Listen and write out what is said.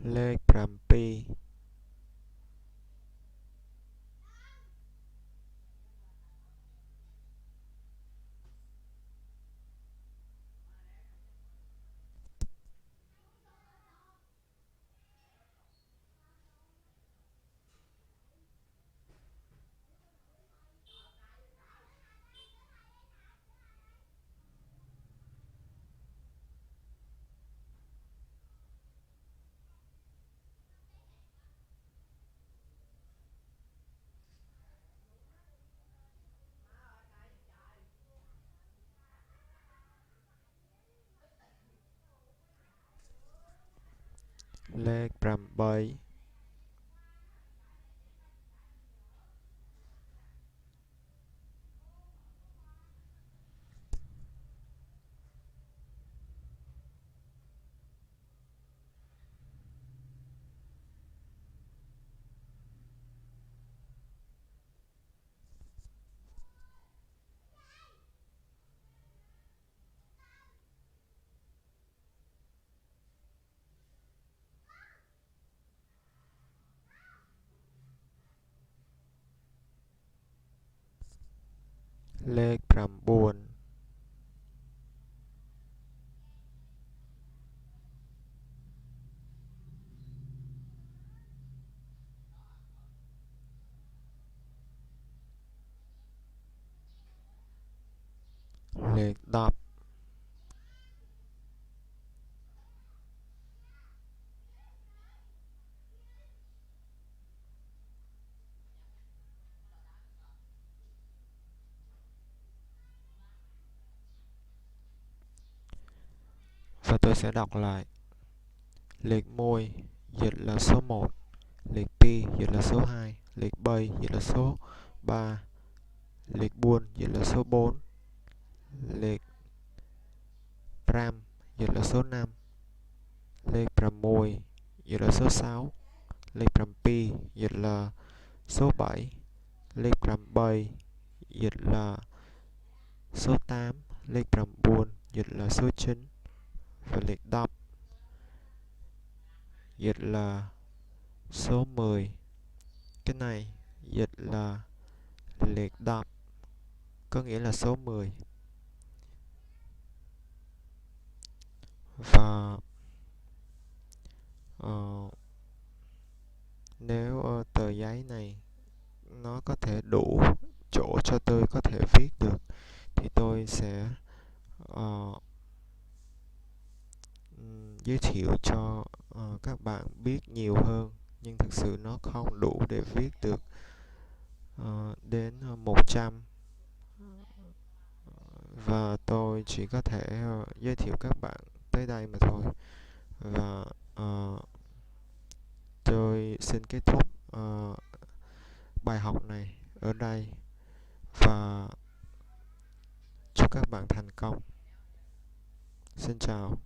เลข7เลข8เลข9เลข10và tôi sẽ đọc lại. Liệt môi dịch là số 1, liệt pi dịch là số 2, liệt bay dịch là số 3, liệt buôn dịch là số 4, liệt pram dịch là số 5, liệt pramoi dịch là số 6, liệt prampi dịch là số 7, liệt prambay dịch là số 8, liệt prambuôn dịch là số 9 và liệt đọc dịch là số 10. Cái này dịch là liệt đọc có nghĩa là số 10. Và ờ, nếu tờ giấy này nó có thể đủ chỗ cho tôi có thể viết được thì tôi sẽ ờ, giới thiệu cho các bạn biết nhiều hơn, nhưng thực sự nó không đủ để viết được đến 100, và tôi chỉ có thể giới thiệu các bạn tới đây mà thôi. Và tôi xin kết thúc bài học này ở đây và chúc các bạn thành công. Xin chào.